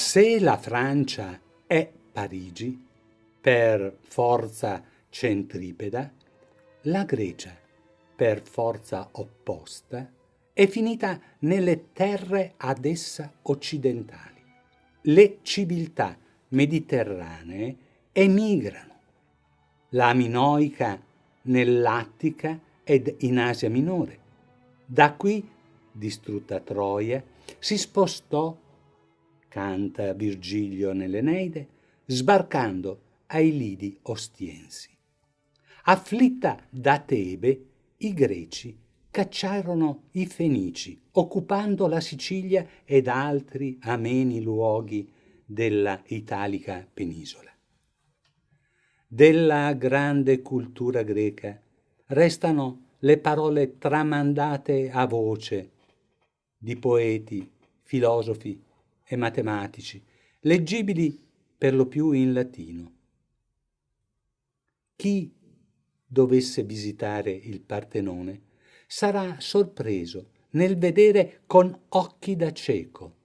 Se la Francia è Parigi, per forza centripeta, la Grecia, per forza opposta, è finita nelle terre ad essa occidentali. Le civiltà mediterranee emigrano. La minoica nell'Attica ed in Asia Minore. Da qui, distrutta Troia, si spostò, canta Virgilio nell'Eneide, sbarcando ai lidi ostiensi. Afflitta da Tebe, i greci cacciarono i Fenici, occupando la Sicilia ed altri ameni luoghi della italica penisola. Della grande cultura greca restano le parole tramandate a voce di poeti, filosofi e matematici, leggibili per lo più in latino. Chi dovesse visitare il Partenone sarà sorpreso nel vedere con occhi da cieco,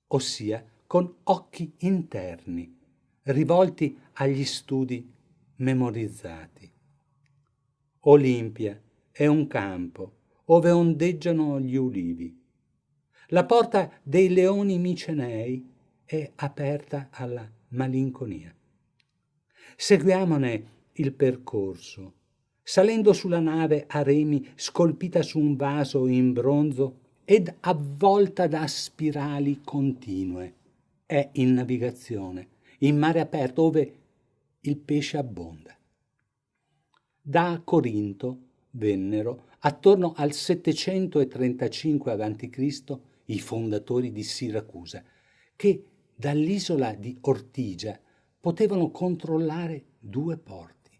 ossia con occhi interni, rivolti agli studi memorizzati. Olimpia è un campo ove ondeggiano gli ulivi. La porta dei leoni micenei è aperta alla malinconia. Seguiamone il percorso, salendo sulla nave a remi scolpita su un vaso in bronzo ed avvolta da spirali continue. È in navigazione, in mare aperto, ove il pesce abbonda. Da Corinto vennero, attorno al 735 a.C., i fondatori di Siracusa, che dall'isola di Ortigia potevano controllare 2 porti.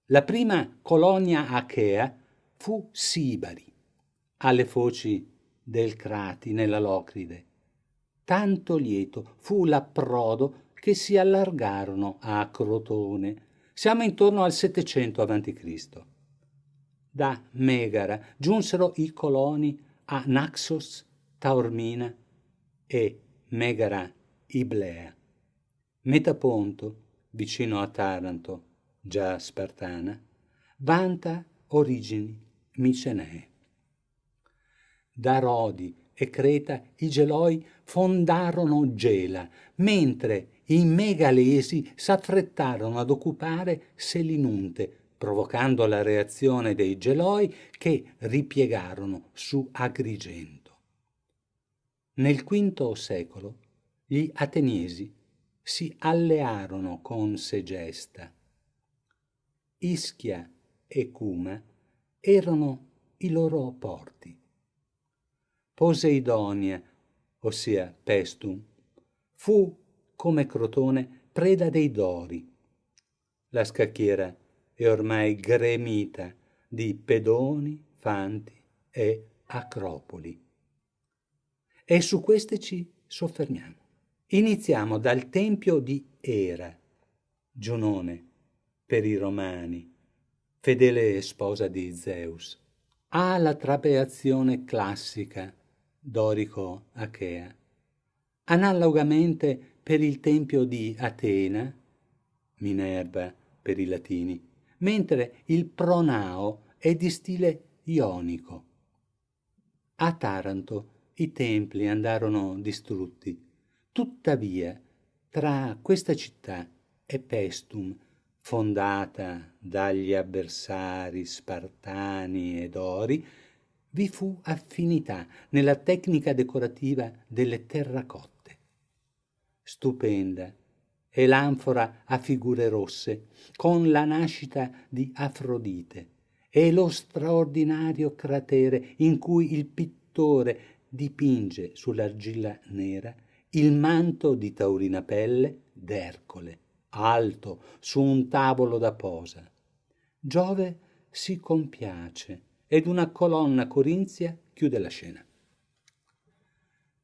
La prima colonia achea fu Sibari, alle foci del Crati nella Locride. Tanto lieto fu l'approdo che si allargarono a Crotone. Siamo intorno al 700 a.C. Da Megara giunsero i coloni a Naxos, Taormina e Megara Iblea. Metaponto, vicino a Taranto, già spartana, vanta origini micenee. Da Rodi e Creta i Geloi fondarono Gela, mentre i Megalesi s'affrettarono ad occupare Selinunte, provocando la reazione dei Geloi che ripiegarono su Agrigento. Nel V secolo gli ateniesi si allearono con Segesta. Ischia e Cuma erano i loro porti. Poseidonia, ossia Pestum, fu, come Crotone, preda dei Dori. La scacchiera è ormai gremita di pedoni, fanti e acropoli. E su queste ci soffermiamo. Iniziamo dal tempio di Era, Giunone, per i Romani, fedele sposa di Zeus, alla trabeazione classica dorico-achea. Analogamente per il tempio di Atena, Minerva per i latini, mentre il pronao è di stile ionico. A Taranto i templi andarono distrutti. Tuttavia, tra questa città e Pestum, fondata dagli avversari spartani e dori, vi fu affinità nella tecnica decorativa delle terracotte. Stupenda è l'anfora a figure rosse, con la nascita di Afrodite, e lo straordinario cratere in cui il pittore dipinge sull'argilla nera il manto di taurina pelle d'Ercole, alto su un tavolo da posa. Giove si compiace ed una colonna corinzia chiude la scena.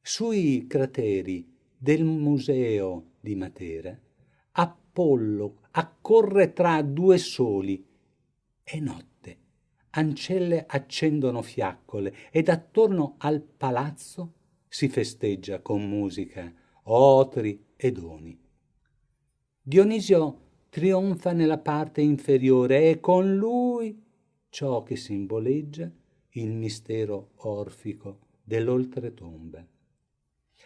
Sui crateri del museo di Matera, Apollo accorre tra 2 soli. È notte. Ancelle accendono fiaccole ed attorno al palazzo si festeggia con musica otri e doni. Dionisio trionfa nella parte inferiore e con lui ciò che simboleggia il mistero orfico dell'oltretomba.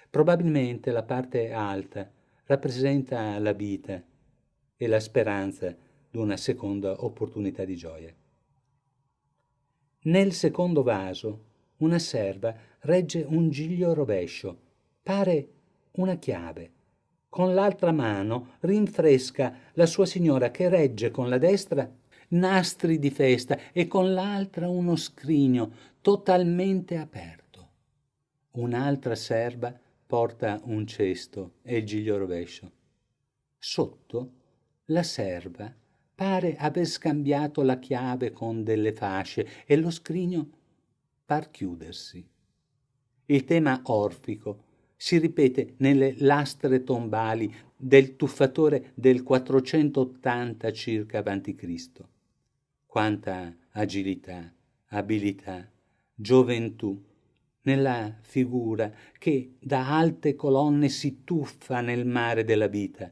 Probabilmente la parte alta rappresenta la vita e la speranza di una seconda opportunità di gioia. Nel secondo vaso una serva regge un giglio rovescio, pare una chiave. Con l'altra mano rinfresca la sua signora che regge con la destra nastri di festa e con l'altra uno scrigno totalmente aperto. Un'altra serva porta un cesto e il giglio rovescio. Sotto la serva pare aver scambiato la chiave con delle fasce e lo scrigno par chiudersi. Il tema orfico si ripete nelle lastre tombali del tuffatore del 480 circa a.C. Quanta agilità, abilità, gioventù nella figura che da alte colonne si tuffa nel mare della vita,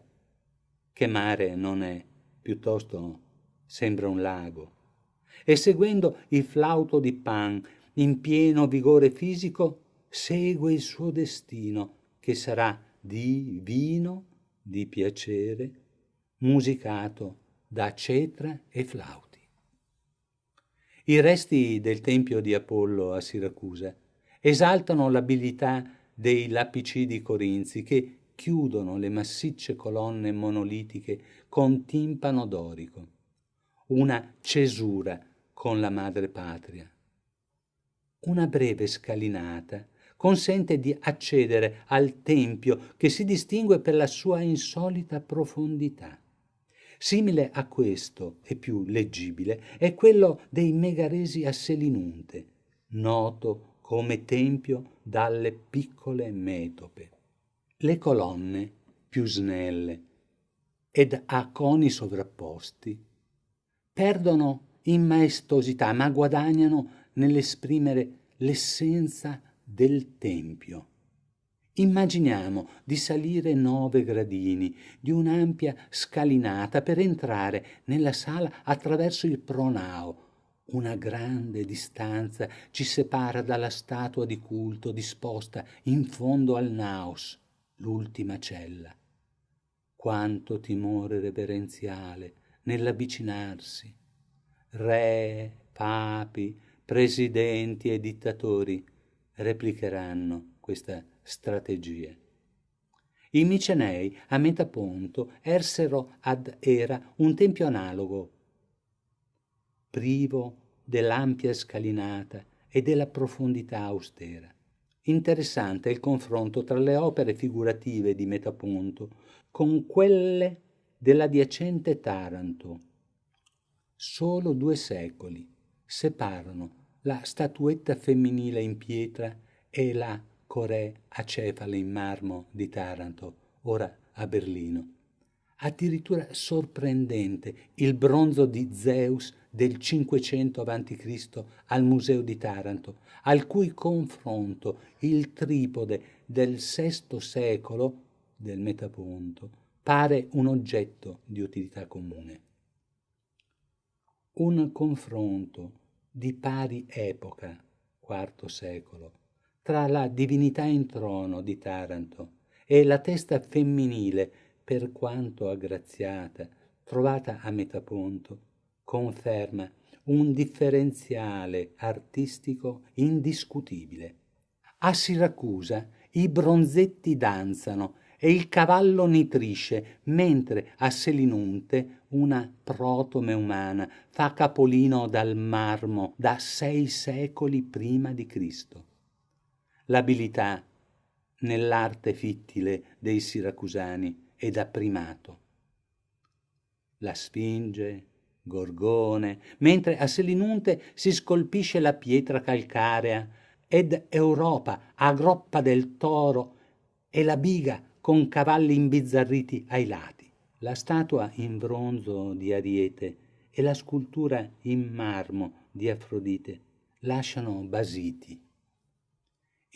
che mare non è, piuttosto sembra un lago. E seguendo il flauto di Pan in pieno vigore fisico, segue il suo destino, che sarà divino, di piacere, musicato da cetra e flauti. I resti del tempio di Apollo a Siracusa esaltano l'abilità dei lapicidi corinzi che chiudono le massicce colonne monolitiche con timpano dorico, una cesura con la madre patria. Una breve scalinata consente di accedere al tempio che si distingue per la sua insolita profondità. Simile a questo e più leggibile è quello dei Megaresi a Selinunte, noto come tempio dalle piccole metope. Le colonne più snelle ed a coni sovrapposti perdono in maestosità ma guadagnano nell'esprimere l'essenza del tempio. Immaginiamo di salire 9 gradini di un'ampia scalinata per entrare nella sala attraverso il pronao. Una grande distanza ci separa dalla statua di culto disposta in fondo al naos, l'ultima cella. Quanto timore reverenziale nell'avvicinarsi. Re, papi, presidenti e dittatori replicheranno questa strategia. I Micenei a Metaponto ersero ad Era un tempio analogo, privo dell'ampia scalinata e della profondità austera. Interessante il confronto tra le opere figurative di Metaponto con quelle dell'adiacente Taranto. Solo 2 secoli separano la statuetta femminile in pietra e la Corè acefale in marmo di Taranto, ora a Berlino. Addirittura sorprendente il bronzo di Zeus del 500 a.C. al Museo di Taranto, al cui confronto il tripode del VI secolo del Metaponto pare un oggetto di utilità comune. Un confronto di pari epoca, IV secolo, tra la divinità in trono di Taranto e la testa femminile, per quanto aggraziata, trovata a Metaponto, conferma un differenziale artistico indiscutibile. A Siracusa i bronzetti danzano e il cavallo nitrisce, mentre a Selinunte una protome umana fa capolino dal marmo da 6 secoli prima di Cristo. L'abilità nell'arte fittile dei siracusani è da primato. La Sfinge, Gorgone, mentre a Selinunte si scolpisce la pietra calcarea ed Europa a groppa del toro e la biga con cavalli imbizzarriti ai lati. La statua in bronzo di Ariete e la scultura in marmo di Afrodite lasciano basiti.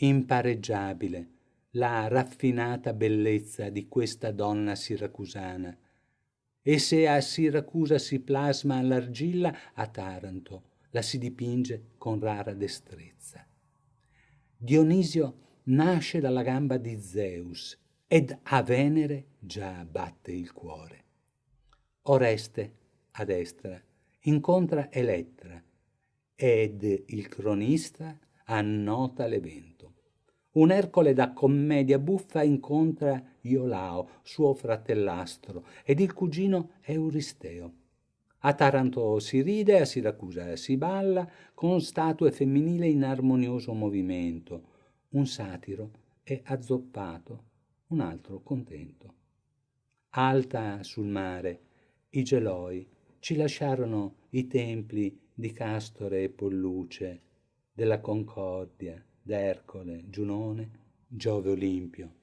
Impareggiabile la raffinata bellezza di questa donna siracusana. E se a Siracusa si plasma l'argilla, a Taranto la si dipinge con rara destrezza. Dionisio nasce dalla gamba di Zeus ed a Venere già batte il cuore. Oreste, a destra, incontra Elettra ed il cronista annota l'evento. Un Ercole da commedia buffa incontra Iolao, suo fratellastro, ed il cugino Euristeo. A Taranto si ride, a Siracusa si balla, con statue femminili in armonioso movimento. Un satiro è azzoppato, un altro contento. Alta sul mare, i geloi ci lasciarono i templi di Castore e Polluce, della Concordia, d'Ercole, Giunone, Giove Olimpio.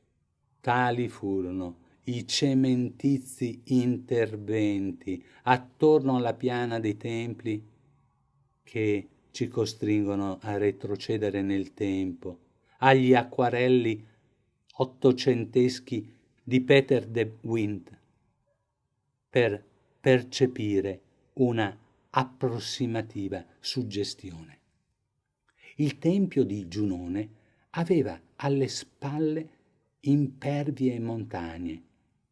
Tali furono i cementizi interventi attorno alla piana dei templi che ci costringono a retrocedere nel tempo, agli acquarelli ottocenteschi di Peter de Wind, per percepire una approssimativa suggestione. Il tempio di Giunone aveva alle spalle impervie montagne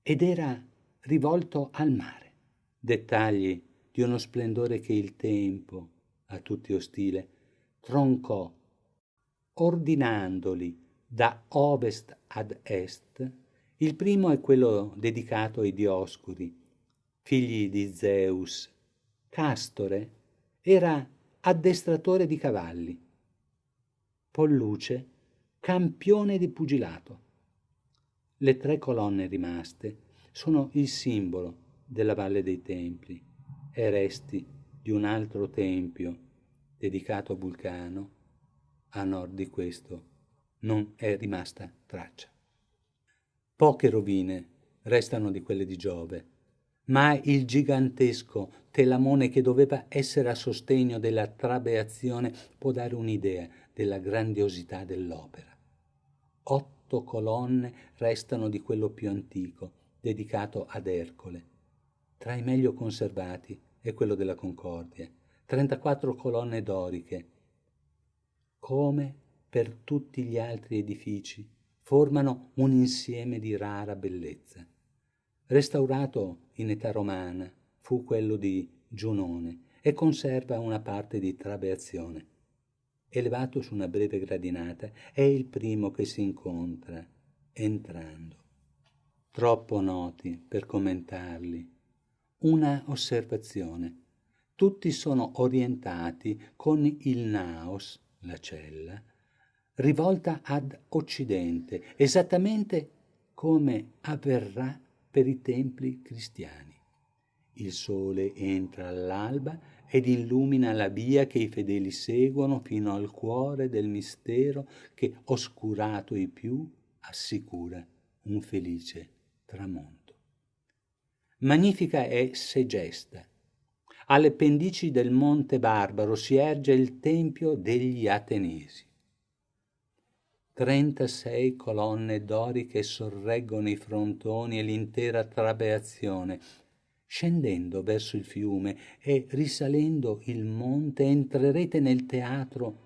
ed era rivolto al mare, dettagli di uno splendore che il tempo, a tutti ostile, troncò, ordinandoli da ovest ad est. Il primo è quello dedicato ai Dioscuri, figli di Zeus. Castore era addestratore di cavalli, Polluce campione di pugilato. Le 3 colonne rimaste sono il simbolo della Valle dei Templi e resti di un altro tempio dedicato a Vulcano. A nord di questo non è rimasta traccia. Poche rovine restano di quelle di Giove, ma il gigantesco telamone che doveva essere a sostegno della trabeazione può dare un'idea della grandiosità dell'opera. 8 colonne restano di quello più antico, dedicato ad Ercole. Tra i meglio conservati è quello della Concordia, 34 colonne doriche. Come per tutti gli altri edifici, formano un insieme di rara bellezza. Restaurato in età romana fu quello di Giunone e conserva una parte di trabeazione. Elevato su una breve gradinata, è il primo che si incontra entrando. Troppo noti per commentarli. Una osservazione. Tutti sono orientati con il naos, la cella, rivolta ad occidente, esattamente come avverrà per i templi cristiani. Il sole entra all'alba ed illumina la via che i fedeli seguono fino al cuore del mistero che, oscurato i più, assicura un felice tramonto. Magnifica è Segesta. Alle pendici del Monte Barbaro si erge il tempio degli Atenesi. 36 colonne doriche sorreggono i frontoni e l'intera trabeazione. Scendendo verso il fiume e risalendo il monte entrerete nel teatro,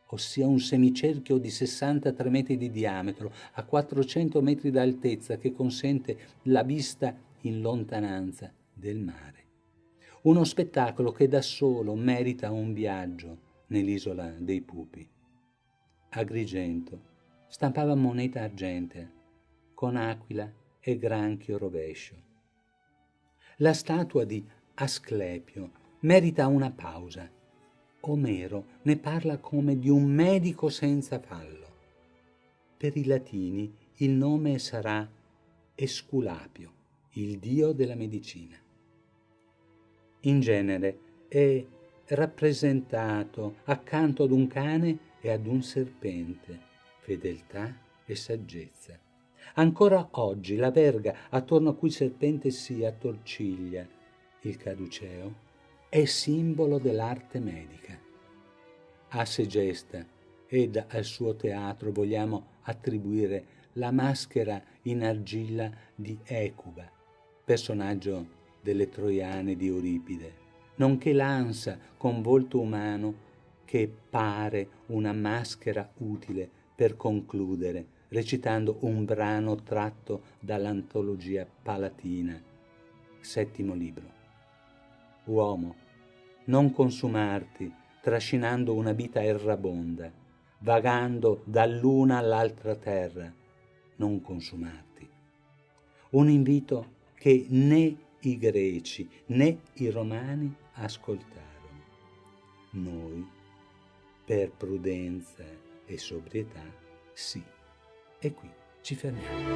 ossia un semicerchio di 63 metri di diametro a 400 metri d'altezza che consente la vista in lontananza del mare. Uno spettacolo che da solo merita un viaggio nell'isola dei Pupi. Agrigento stampava moneta argentea con aquila e granchio rovescio. La statua di Asclepio merita una pausa. Omero ne parla come di un medico senza fallo. Per i latini il nome sarà Esculapio, il dio della medicina. In genere è rappresentato accanto ad un cane e ad un serpente, fedeltà e saggezza. Ancora oggi la verga attorno a cui il serpente si attorciglia, il caduceo, è simbolo dell'arte medica. A Segesta ed al suo teatro vogliamo attribuire la maschera in argilla di Ecuba, personaggio delle Troiane di Euripide, nonché l'ansa con volto umano che pare una maschera utile per concludere, recitando un brano tratto dall'antologia palatina, settimo libro. Uomo, non consumarti trascinando una vita errabonda, vagando dall'una all'altra terra, non consumarti. Un invito che né i greci né i romani ascoltarono. Noi, per prudenza e sobrietà, sì. E qui ci fermiamo.